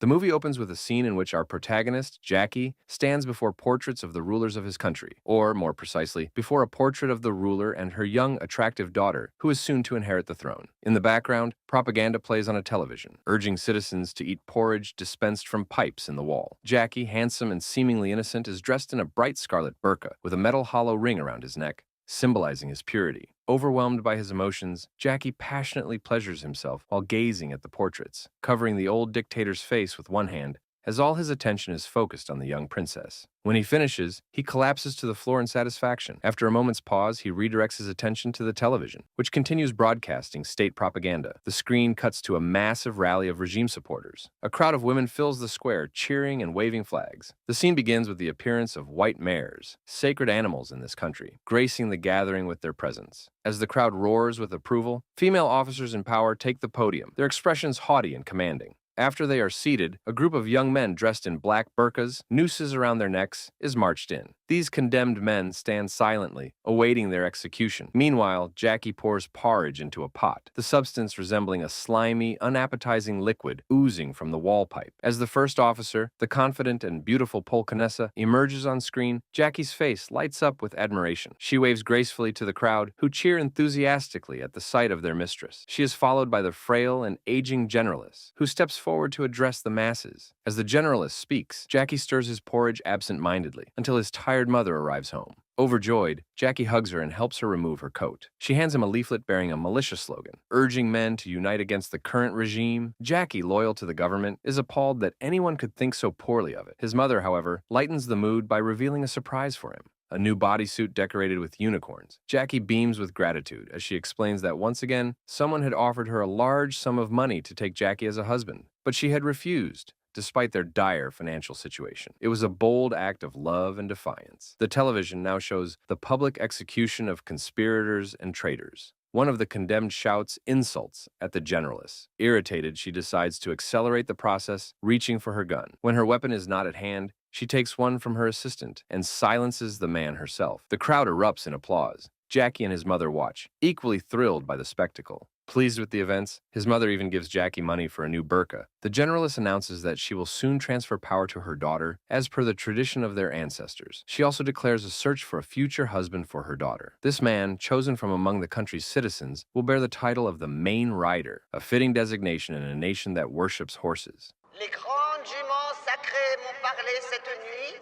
The movie opens with a scene in which our protagonist, Jacky, stands before portraits of the rulers of his country, or, more precisely, before a portrait of the ruler and her young, attractive daughter, who is soon to inherit the throne. In the background, propaganda plays on a television, urging citizens to eat porridge dispensed from pipes in the wall. Jacky, handsome and seemingly innocent, is dressed in a bright scarlet burqa with a metal hollow ring around his neck, symbolizing his purity. Overwhelmed by his emotions, Jacky passionately pleasures himself while gazing at the portraits, covering the old dictator's face with one hand, as all his attention is focused on the young princess. When he finishes, he collapses to the floor in satisfaction. After a moment's pause, he redirects his attention to the television, which continues broadcasting state propaganda. The screen cuts to a massive rally of regime supporters. A crowd of women fills the square, cheering and waving flags. The scene begins with the appearance of white mares, sacred animals in this country, gracing the gathering with their presence. As the crowd roars with approval, female officers in power take the podium, their expressions haughty and commanding. After they are seated, a group of young men dressed in black burqas, nooses around their necks, is marched in. These condemned men stand silently, awaiting their execution. Meanwhile, Jacky pours porridge into a pot, the substance resembling a slimy, unappetizing liquid oozing from the wall pipe. As the first officer, the confident and beautiful Polkanessa, emerges on screen, Jacky's face lights up with admiration. She waves gracefully to the crowd, who cheer enthusiastically at the sight of their mistress. She is followed by the frail and aging Generaless, who steps forward to address the masses. As the Generaless speaks, Jacky stirs his porridge absent-mindedly until his tired mother arrives home. Overjoyed, Jacky hugs her and helps her remove her coat. She hands him a leaflet bearing a militia slogan, urging men to unite against the current regime. Jacky, loyal to the government, is appalled that anyone could think so poorly of it. His mother, however, lightens the mood by revealing a surprise for him. A new bodysuit decorated with unicorns. Jacky beams with gratitude as she explains that once again, someone had offered her a large sum of money to take Jacky as a husband, but she had refused, despite their dire financial situation. It was a bold act of love and defiance. The television now shows the public execution of conspirators and traitors. One of the condemned shouts insults at the Generaless. Irritated, she decides to accelerate the process, reaching for her gun. When her weapon is not at hand, she takes one from her assistant and silences the man herself. The crowd erupts in applause. Jacky and his mother watch, equally thrilled by the spectacle. Pleased with the events, his mother even gives Jacky money for a new burqa. The Generaless announces that she will soon transfer power to her daughter, as per the tradition of their ancestors. She also declares a search for a future husband for her daughter. This man, chosen from among the country's citizens, will bear the title of the main rider, a fitting designation in a nation that worships horses. Les grandes juments sacrées m'ont parlé cette nuit,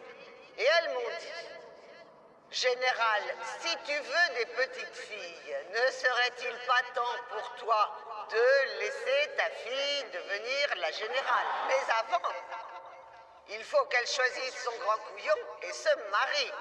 et elles m'ont dit: Générale, si tu veux des petites filles, ne serait-il pas temps pour toi de laisser ta fille devenir la générale? Mais avant, il faut qu'elle choisisse son grand couillon et se marie.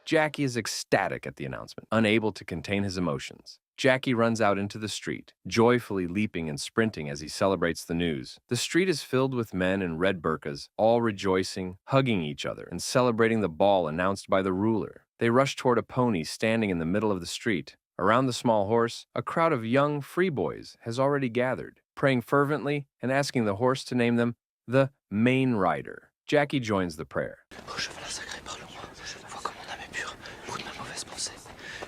Jacky is ecstatic at the announcement, unable to contain his emotions. Jacky runs out into the street, joyfully leaping and sprinting as he celebrates the news. The street is filled with men in red burqas, all rejoicing, hugging each other, and celebrating the ball announced by the ruler. They rush toward a pony standing in the middle of the street. Around the small horse, a crowd of young free boys has already gathered, praying fervently and asking the horse to name them the main rider. Jacky joins the prayer.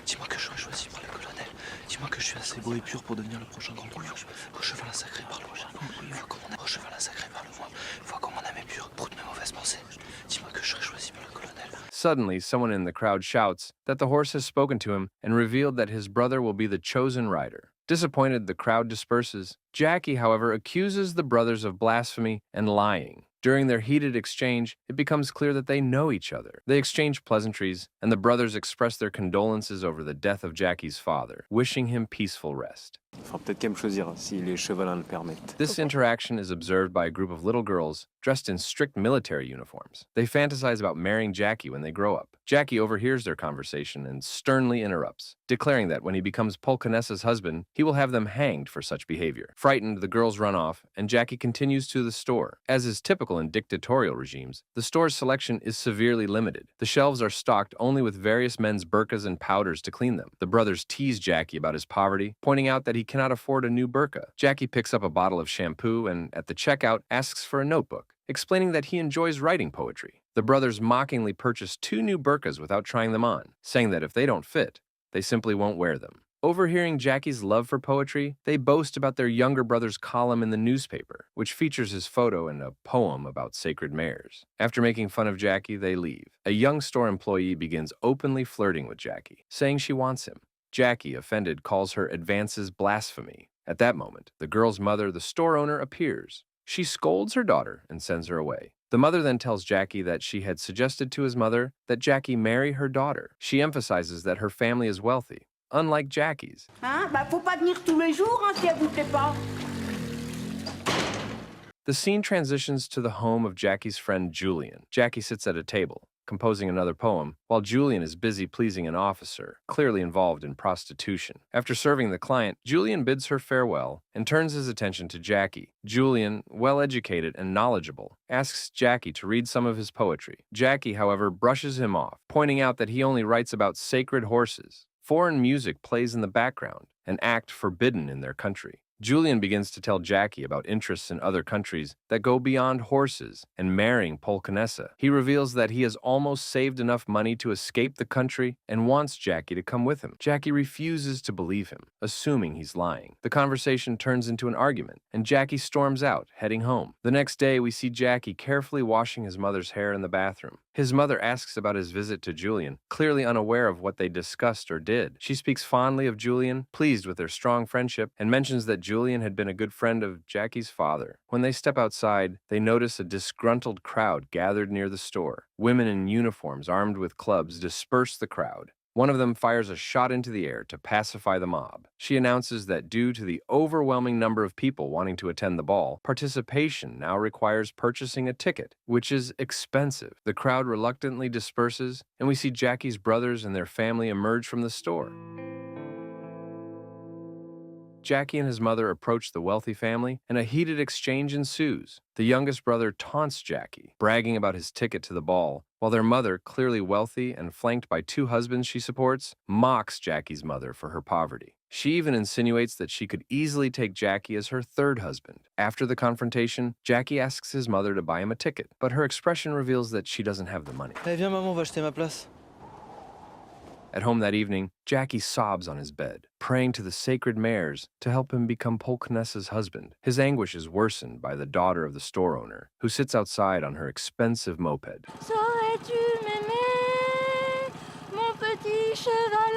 Dis-moi que je serai choisi par le colonel. Dis-moi que je suis assez beau et pur pour devenir le prochain grand couillon. Au cheval sacré, parle-moi. Au cheval sacré, parle-moi. Vois qu'on mon âme est pure, broute mes mauvaises pensées. Dis-moi que je serai choisi par le colonel. Suddenly, someone in the crowd shouts that the horse has spoken to him and revealed that his brother will be the chosen rider. Disappointed, the crowd disperses. Jacky, however, accuses the brothers of blasphemy and lying. During their heated exchange, it becomes clear that they know each other. They exchange pleasantries, and the brothers express their condolences over the death of Jacky's father, wishing him peaceful rest. Peut-être qu'elle me choisira, si les chevalins le permettent. This interaction is observed by a group of little girls dressed in strict military uniforms. They fantasize about marrying Jacky when they grow up. Jacky overhears their conversation and sternly interrupts, declaring that when he becomes Polkanessa's husband, he will have them hanged for such behavior. Frightened, the girls run off, and Jacky continues to the store. As is typical in dictatorial regimes, the store's selection is severely limited. The shelves are stocked only with various men's burqas and powders to clean them. The brothers tease Jacky about his poverty, pointing out that he cannot afford a new burqa. Jacky picks up a bottle of shampoo and, at the checkout, asks for a notebook, explaining that he enjoys writing poetry. The brothers mockingly purchase 2 new burqas without trying them on, saying that if they don't fit, they simply won't wear them. Overhearing Jacky's love for poetry, they boast about their younger brother's column in the newspaper, which features his photo and a poem about sacred mares. After making fun of Jacky, they leave. A young store employee begins openly flirting with Jacky, saying she wants him. Jacky, offended, calls her advances blasphemy. At that moment, the girl's mother, the store owner, appears. She scolds her daughter and sends her away. The mother then tells Jacky that she had suggested to his mother that Jacky marry her daughter. She emphasizes that her family is wealthy, unlike Jacky's. Faut pas venir tous les jours, si elle vous plaît pas. The scene transitions to the home of Jacky's friend Julian. Jacky sits at a table, composing another poem, while Julian is busy pleasing an officer, clearly involved in prostitution. After serving the client, Julian bids her farewell and turns his attention to Jacky. Julian, well-educated and knowledgeable, asks Jacky to read some of his poetry. Jacky, however, brushes him off, pointing out that he only writes about sacred horses. Foreign music plays in the background, an act forbidden in their country. Julian begins to tell Jacky about interests in other countries that go beyond horses and marrying Polkanessa. He reveals that he has almost saved enough money to escape the country and wants Jacky to come with him. Jacky refuses to believe him, assuming he's lying. The conversation turns into an argument, and Jacky storms out, heading home. The next day, we see Jacky carefully washing his mother's hair in the bathroom. His mother asks about his visit to Julian, clearly unaware of what they discussed or did. She speaks fondly of Julian, pleased with their strong friendship, and mentions that Julian had been a good friend of Jacky's father. When they step outside, they notice a disgruntled crowd gathered near the store. Women in uniforms armed with clubs disperse the crowd. One of them fires a shot into the air to pacify the mob. She announces that due to the overwhelming number of people wanting to attend the ball, participation now requires purchasing a ticket, which is expensive. The crowd reluctantly disperses, and we see Jacky's brothers and their family emerge from the store. Jacky and his mother approach the wealthy family, and a heated exchange ensues. The youngest brother taunts Jacky, bragging about his ticket to the ball, while their mother, clearly wealthy and flanked by 2 husbands she supports, mocks Jacky's mother for her poverty. She even insinuates that she could easily take Jacky as her 3rd husband. After the confrontation, Jacky asks his mother to buy him a ticket, but her expression reveals that she doesn't have the money. Viens maman, on va acheter ma place. At home that evening, Jacky sobs on his bed, praying to the sacred mares to help him become Polkanessa's husband. His anguish is worsened by the daughter of the store owner, who sits outside on her expensive moped. Saurais-tu m'aimer, mon petit chevalin?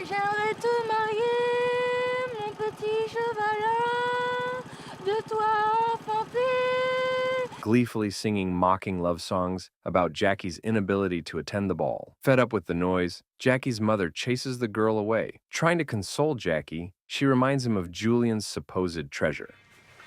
J'aimerais te marier, mon petit chevalin, de toi enfanté. Gleefully singing mocking love songs about Jacky's inability to attend the ball. Fed up with the noise, Jacky's mother chases the girl away. Trying to console Jacky, she reminds him of Julian's supposed treasure.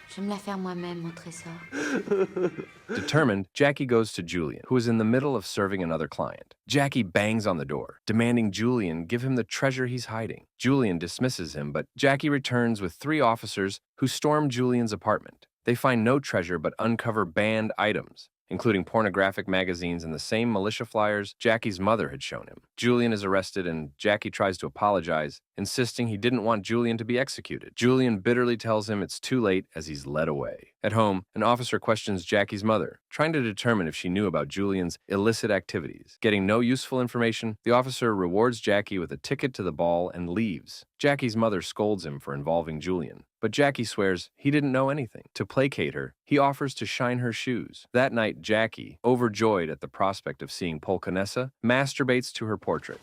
Je vais me la faire moi-même, mon trésor. Determined, Jacky goes to Julian, who is in the middle of serving another client. Jacky bangs on the door, demanding Julian give him the treasure he's hiding. Julian dismisses him, but Jacky returns with 3 officers who storm Julian's apartment. They find no treasure but uncover banned items, including pornographic magazines and the same militia flyers Jacky's mother had shown him. Julian is arrested and Jacky tries to apologize, insisting he didn't want Julian to be executed. Julian bitterly tells him it's too late as he's led away. At home, an officer questions Jacky's mother, trying to determine if she knew about Julian's illicit activities. Getting no useful information, the officer rewards Jacky with a ticket to the ball and leaves. Jacky's mother scolds him for involving Julian, but Jacky swears he didn't know anything. To placate her, he offers to shine her shoes. That night, Jacky, overjoyed at the prospect of seeing Polkanessa, masturbates to her portrait.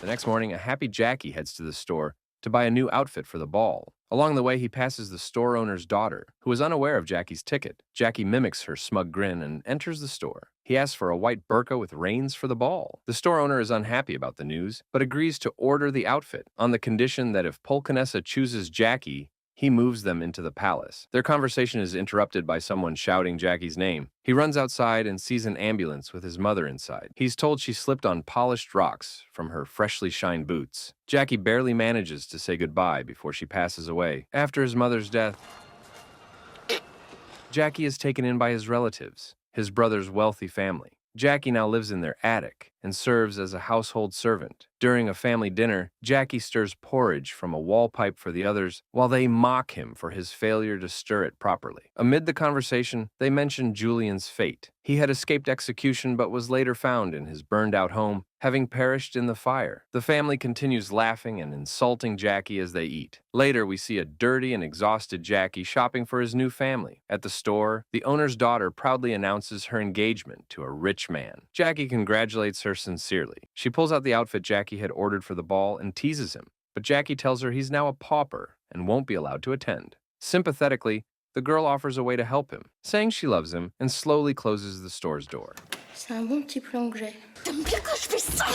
The next morning, a happy Jacky heads to the store to buy a new outfit for the ball. Along the way, he passes the store owner's daughter, who is unaware of Jacky's ticket. Jacky mimics her smug grin and enters the store. He asks for a white burqa with reins for the ball. The store owner is unhappy about the news, but agrees to order the outfit on the condition that if Polkanessa chooses Jacky, he moves them into the palace. Their conversation is interrupted by someone shouting Jacky's name. He runs outside and sees an ambulance with his mother inside. He's told she slipped on polished rocks from her freshly shined boots. Jacky barely manages to say goodbye before she passes away. After his mother's death, Jacky is taken in by his relatives, his brother's wealthy family. Jacky now lives in their attic and serves as a household servant. During a family dinner, Jacky stirs porridge from a wall pipe for the others while they mock him for his failure to stir it properly. Amid the conversation, they mention Julian's fate. He had escaped execution but was later found in his burned-out home, having perished in the fire. The family continues laughing and insulting Jacky as they eat. Later, we see a dirty and exhausted Jacky shopping for his new family. At the store, the owner's daughter proudly announces her engagement to a rich man. Jacky congratulates her sincerely. She pulls out the outfit Jacky had ordered for the ball and teases him, but Jacky tells her he's now a pauper and won't be allowed to attend. Sympathetically, the girl offers a way to help him, saying she loves him, and slowly closes the store's door. C'est un bon petit plan que j'ai. T'aimes bien quand je fais ça?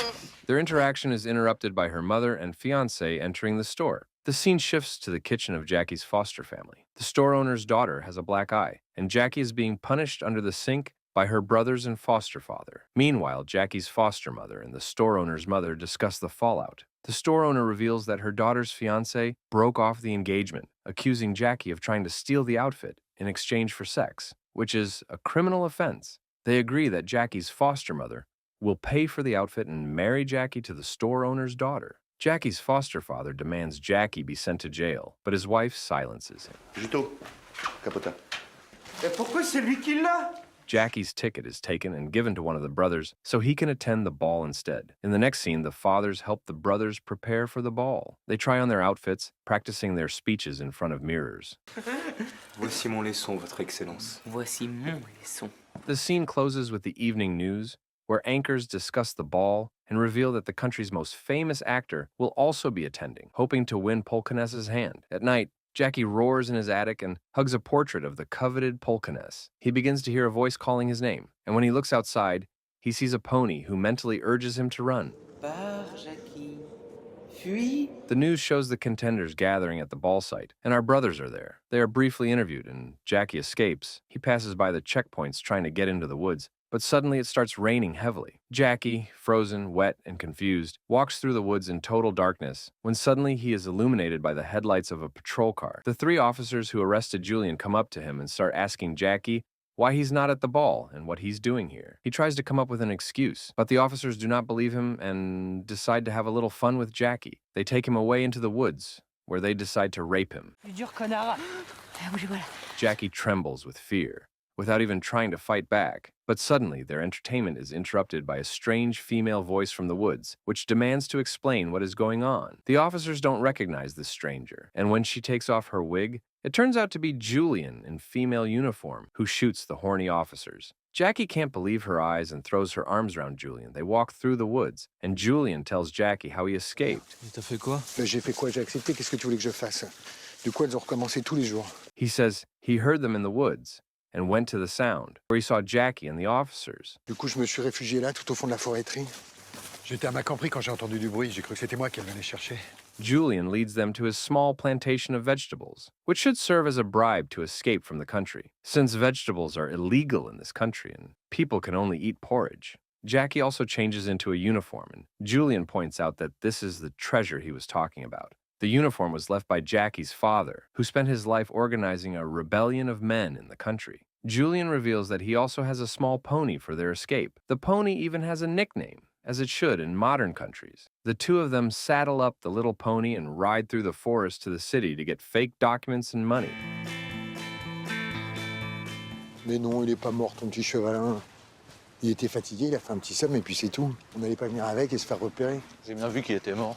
Their interaction is interrupted by her mother and fiancé entering the store. The scene shifts to the kitchen of Jacky's foster family. The store owner's daughter has a black eye, and Jacky is being punished under the sink by her brothers and foster father. Meanwhile, Jacky's foster mother and the store owner's mother discuss the fallout. The store owner reveals that her daughter's fiancé broke off the engagement, accusing Jacky of trying to steal the outfit in exchange for sex, which is a criminal offense. They agree that Jacky's foster mother will pay for the outfit and marry Jacky to the store owner's daughter. Jacky's foster father demands Jacky be sent to jail, but his wife silences him. Juto, capota. Et pourquoi c'est lui qui l'a? Jacky's ticket is taken and given to one of the brothers so he can attend the ball instead. In the next scene, the fathers help the brothers prepare for the ball. They try on their outfits, practicing their speeches in front of mirrors. Voici mon leçon, Votre Excellence. Voici mon leçon. The scene closes with the evening news, where anchors discuss the ball and reveal that the country's most famous actor will also be attending, hoping to win Polkaness's hand. At night, Jacky roars in his attic and hugs a portrait of the coveted Polkaness. He begins to hear a voice calling his name, and when he looks outside, he sees a pony who mentally urges him to run. Pars, Jacky. Fuis. The news shows the contenders gathering at the ball site, and our brothers are there. They are briefly interviewed, and Jacky escapes. He passes by the checkpoints trying to get into the woods, but suddenly it starts raining heavily. Jacky, frozen, wet, and confused, walks through the woods in total darkness when suddenly he is illuminated by the headlights of a patrol car. The three officers who arrested Julian come up to him and start asking Jacky why he's not at the ball and what he's doing here. He tries to come up with an excuse, but the officers do not believe him and decide to have a little fun with Jacky. They take him away into the woods, where they decide to rape him. Jacky trembles with fear, without even trying to fight back. But suddenly, their entertainment is interrupted by a strange female voice from the woods, which demands to explain what is going on. The officers don't recognize this stranger, and when she takes off her wig, it turns out to be Julian in female uniform, who shoots the horny officers. Jacky can't believe her eyes and throws her arms around Julian. They walk through the woods, and Julian tells Jacky how he escaped. T'as fait quoi? J'ai fait quoi? J'ai accepté. Qu'est-ce que tu voulais que je fasse? Du coup, elles ont recommencé tous les jours. He says he heard them in the woods and went to the sound, where he saw Jacky and the officers. Du coup, je me suis réfugié là, tout au fond de la forêterie. J'étais à Macampré quand j'ai entendu du bruit. J'ai cru que c'était moi qu'elle venait chercher. Julian leads them to his small plantation of vegetables, which should serve as a bribe to escape from the country, since vegetables are illegal in this country and people can only eat porridge. Jacky also changes into a uniform, and Julian points out that this is the treasure he was talking about. The uniform was left by Jacky's father, who spent his life organizing a rebellion of men in the country. Julian reveals that he also has a small pony for their escape. The pony even has a nickname, as it should in modern countries. The two of them saddle up the little pony and ride through the forest to the city to get fake documents and money. Mais non, il est pas mort, ton petit chevalin. Il était fatigué, il a fait un petit somme et puis c'est tout. On n'allait pas venir avec et se faire repérer. J'ai bien vu qu'il était mort.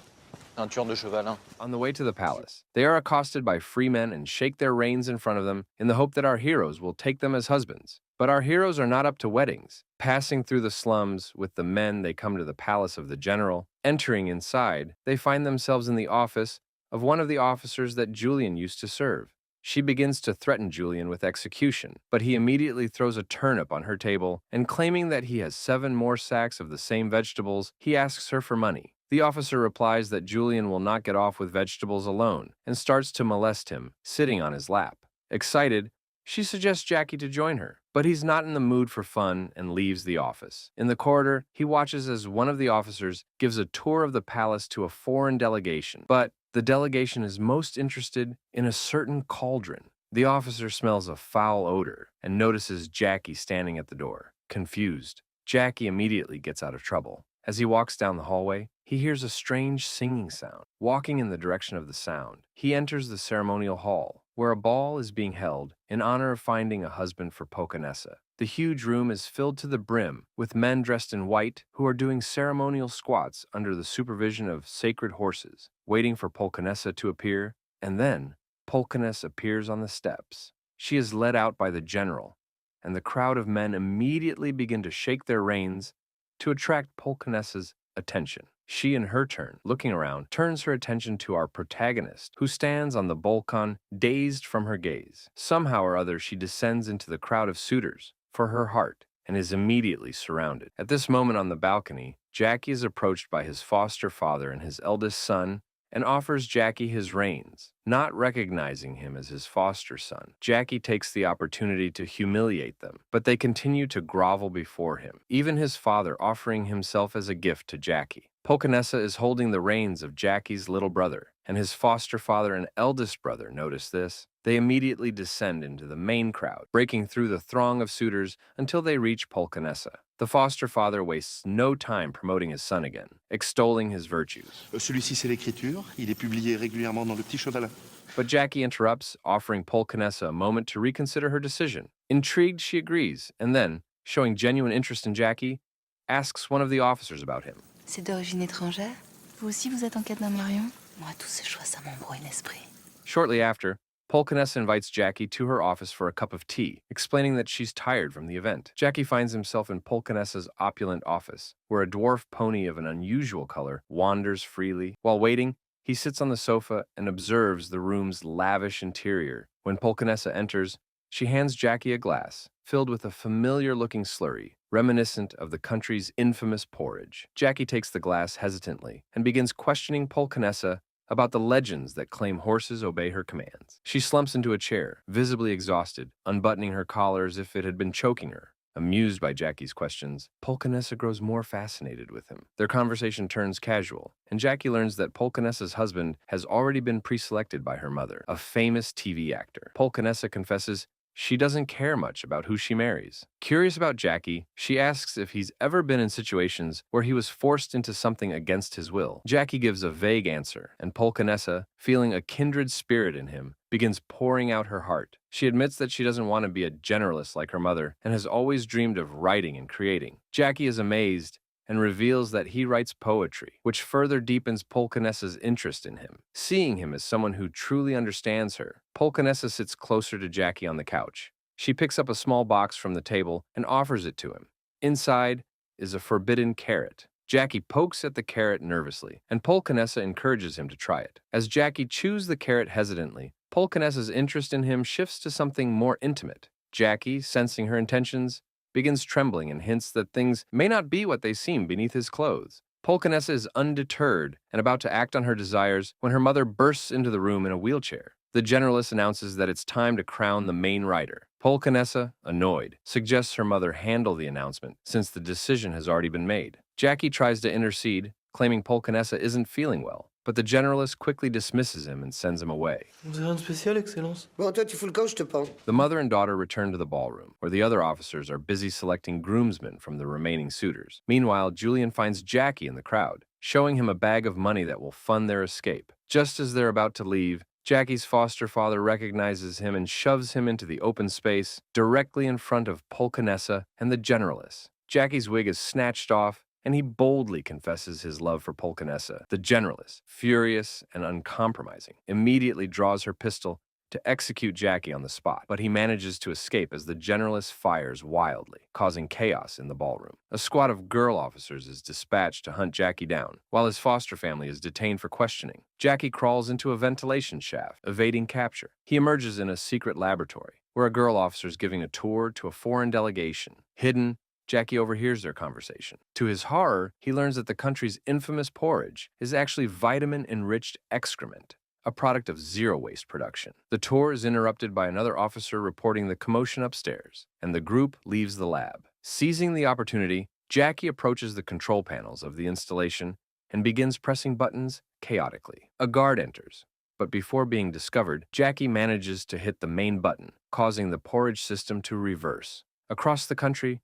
Un tueur de chevalin. On the way to the palace, they are accosted by free men and shake their reins in front of them in the hope that our heroes will take them as husbands. But our heroes are not up to weddings. Passing through the slums with the men, they come to the palace of the general. Entering inside, they find themselves in the office of one of the officers that Julian used to serve. She begins to threaten Julian with execution, but he immediately throws a turnip on her table, and claiming that he has 7 more sacks of the same vegetables, he asks her for money. The officer replies that Julian will not get off with vegetables alone and starts to molest him, sitting on his lap. Excited, she suggests Jacky to join her, but he's not in the mood for fun and leaves the office. In the corridor, he watches as one of the officers gives a tour of the palace to a foreign delegation, but the delegation is most interested in a certain cauldron. The officer smells a foul odor and notices Jacky standing at the door, confused. Jacky immediately gets out of trouble. As he walks down the hallway, he hears a strange singing sound. Walking in the direction of the sound, he enters the ceremonial hall, where a ball is being held in honor of finding a husband for Polcanessa. The huge room is filled to the brim with men dressed in white who are doing ceremonial squats under the supervision of sacred horses, waiting for Polcanessa to appear, and then Polcanessa appears on the steps. She is led out by the general, and the crowd of men immediately begin to shake their reins to attract Polcanessa's attention. She, in her turn, looking around, turns her attention to our protagonist, who stands on the balcon, dazed from her gaze. Somehow or other, she descends into the crowd of suitors for her heart and is immediately surrounded. At this moment on the balcony, Jacky is approached by his foster father and his eldest son and offers Jacky his reins. Not recognizing him as his foster son, Jacky takes the opportunity to humiliate them, but they continue to grovel before him, even his father offering himself as a gift to Jacky. Polcanessa is holding the reins of Jacky's little brother, and his foster father and eldest brother notice this. They immediately descend into the main crowd, breaking through the throng of suitors until they reach Polcanessa. The foster father wastes no time promoting his son again, extolling his virtues. Celui-ci, c'est l'écriture. Il est publié régulièrement dans le Petit Chevalin. But Jacky interrupts, offering Polcanessa a moment to reconsider her decision. Intrigued, she agrees, and then, showing genuine interest in Jacky, asks one of the officers about him. C'est d'origine étrangère? Vous aussi, vous êtes en quête d'un marion? Moi, tous ces choix, ça m'embrouille l'esprit. Shortly after, Polcanessa invites Jacky to her office for a cup of tea, explaining that she's tired from the event. Jacky finds himself in Polcanessa's opulent office, where a dwarf pony of an unusual color wanders freely. While waiting, he sits on the sofa and observes the room's lavish interior. When Polcanessa enters, she hands Jacky a glass, filled with a familiar-looking slurry, reminiscent of the country's infamous porridge. Jacky takes the glass hesitantly and begins questioning Polcanessa about the legends that claim horses obey her commands. She slumps into a chair, visibly exhausted, unbuttoning her collar as if it had been choking her. Amused by Jacky's questions, Polcanessa grows more fascinated with him. Their conversation turns casual, and Jacky learns that Polcanessa's husband has already been pre-selected by her mother, a famous TV actor. Polcanessa confesses she doesn't care much about who she marries. Curious about Jacky, she asks if he's ever been in situations where he was forced into something against his will. Jacky gives a vague answer, and Polcanessa, feeling a kindred spirit in him, begins pouring out her heart. She admits that she doesn't want to be a generalist like her mother and has always dreamed of writing and creating. Jacky is amazed and reveals that he writes poetry, which further deepens Polcanessa's interest in him. Seeing him as someone who truly understands her, Polcanessa sits closer to Jacky on the couch. She picks up a small box from the table and offers it to him. Inside is a forbidden carrot. Jacky pokes at the carrot nervously, and Polcanessa encourages him to try it. As Jacky chews the carrot hesitantly, Polcanessa's interest in him shifts to something more intimate. Jacky, sensing her intentions, begins trembling and hints that things may not be what they seem beneath his clothes. Polcanessa is undeterred and about to act on her desires when her mother bursts into the room in a wheelchair. The Generaless announces that it's time to crown the main rider. Polcanessa, annoyed, suggests her mother handle the announcement since the decision has already been made. Jacky tries to intercede, claiming Polcanessa isn't feeling well, but the Generaless quickly dismisses him and sends him away. Vous avez rien de spécial, Excellence? Bon, toi, tu fous le camp, je te pends. The mother and daughter return to the ballroom, where the other officers are busy selecting groomsmen from the remaining suitors. Meanwhile, Julian finds Jacky in the crowd, showing him a bag of money that will fund their escape. Just as they're about to leave, Jacky's foster father recognizes him and shoves him into the open space directly in front of Polcanessa and the Generaless. Jacky's wig is snatched off, and he boldly confesses his love for Polcanessa. The Generaless, furious and uncompromising, immediately draws her pistol to execute Jacky on the spot, but he manages to escape as the Generaless fires wildly, causing chaos in the ballroom. A squad of girl officers is dispatched to hunt Jacky down, while his foster family is detained for questioning. Jacky crawls into a ventilation shaft, evading capture. He emerges in a secret laboratory, where a girl officer is giving a tour to a foreign delegation. Hidden, Jacky overhears their conversation. To his horror, he learns that the country's infamous porridge is actually vitamin-enriched excrement, a product of zero-waste production. The tour is interrupted by another officer reporting the commotion upstairs, and the group leaves the lab. Seizing the opportunity, Jacky approaches the control panels of the installation and begins pressing buttons chaotically. A guard enters, but before being discovered, Jacky manages to hit the main button, causing the porridge system to reverse. Across the country,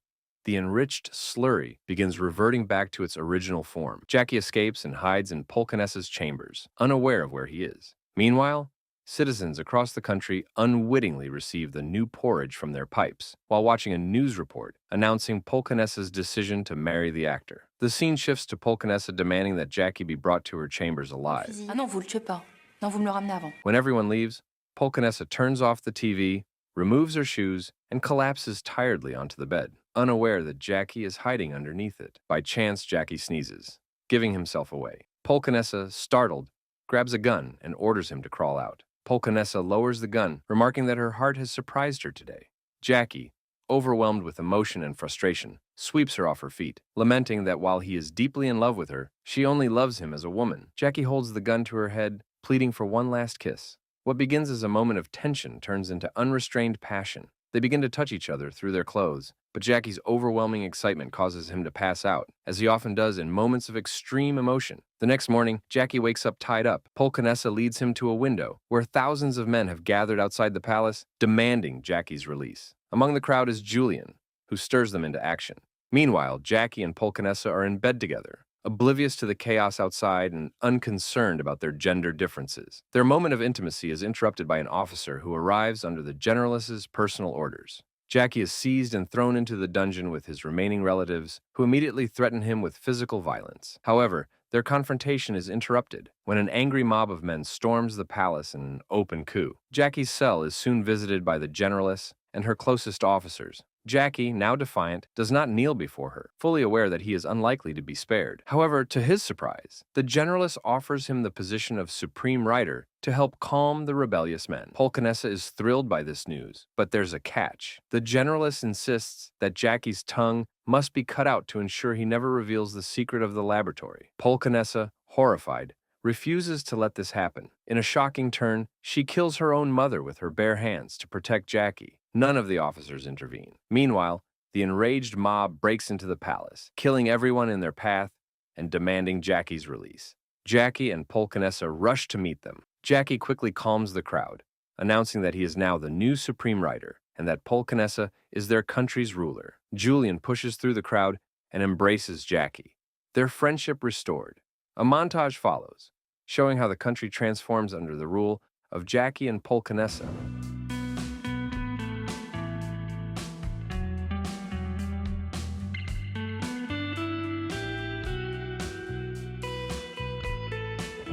the enriched slurry begins reverting back to its original form. Jacky escapes and hides in Polkanessa's chambers, unaware of where he is. Meanwhile, citizens across the country unwittingly receive the new porridge from their pipes while watching a news report announcing Polkanessa's decision to marry the actor. The scene shifts to Polkanessa demanding that Jacky be brought to her chambers alive. Ah non, vous le tuez pas. Non, vous me le ramenez avant. When everyone leaves, Polkanessa turns off the TV, removes her shoes, and collapses tiredly onto the bed, unaware that Jacky is hiding underneath it. By chance, Jacky sneezes, giving himself away. Polkanessa, startled, grabs a gun and orders him to crawl out. Polkanessa lowers the gun, remarking that her heart has surprised her today. Jacky, overwhelmed with emotion and frustration, sweeps her off her feet, lamenting that while he is deeply in love with her, she only loves him as a woman. Jacky holds the gun to her head, pleading for one last kiss. What begins as a moment of tension turns into unrestrained passion. They begin to touch each other through their clothes, but Jacky's overwhelming excitement causes him to pass out, as he often does in moments of extreme emotion. The next morning, Jacky wakes up tied up. Polkanessa leads him to a window, where thousands of men have gathered outside the palace, demanding Jacky's release. Among the crowd is Julian, who stirs them into action. Meanwhile, Jacky and Polkanessa are in bed together, oblivious to the chaos outside and unconcerned about their gender differences. Their moment of intimacy is interrupted by an officer who arrives under the Generaless's personal orders. Jacky is seized and thrown into the dungeon with his remaining relatives, who immediately threaten him with physical violence. However, their confrontation is interrupted when an angry mob of men storms the palace in an open coup. Jacky's cell is soon visited by the Generaless and her closest officers. Jacky, now defiant, does not kneel before her, fully aware that he is unlikely to be spared. However, to his surprise, the Generaless offers him the position of Supreme Rider to help calm the rebellious men. Polkanessa is thrilled by this news, but there's a catch. The Generaless insists that Jacky's tongue must be cut out to ensure he never reveals the secret of the laboratory. Polkanessa, horrified, refuses to let this happen. In a shocking turn, she kills her own mother with her bare hands to protect Jacky. None of the officers intervene. Meanwhile, the enraged mob breaks into the palace, killing everyone in their path and demanding Jacky's release. Jacky and Polkanessa rush to meet them. Jacky quickly calms the crowd, announcing that he is now the new Supreme Rider and that Polkanessa is their country's ruler. Julian pushes through the crowd and embraces Jacky, their friendship restored. A montage follows, showing how the country transforms under the rule of Jacky and Polkanessa.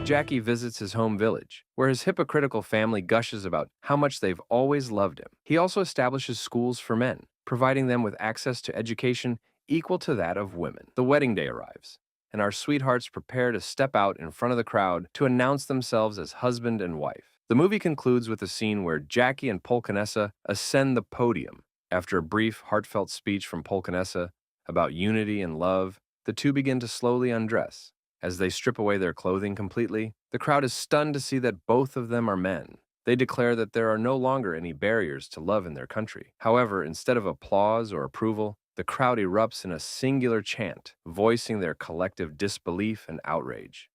Jacky visits his home village, where his hypocritical family gushes about how much they've always loved him. He also establishes schools for men, providing them with access to education equal to that of women. The wedding day arrives, and our sweethearts prepare to step out in front of the crowd to announce themselves as husband and wife. The movie concludes with a scene where Jacky and Polkanessa ascend the podium. After a brief, heartfelt speech from Polkanessa about unity and love, the two begin to slowly undress. As they strip away their clothing completely, the crowd is stunned to see that both of them are men. They declare that there are no longer any barriers to love in their country. However, instead of applause or approval, the crowd erupts in a singular chant, voicing their collective disbelief and outrage.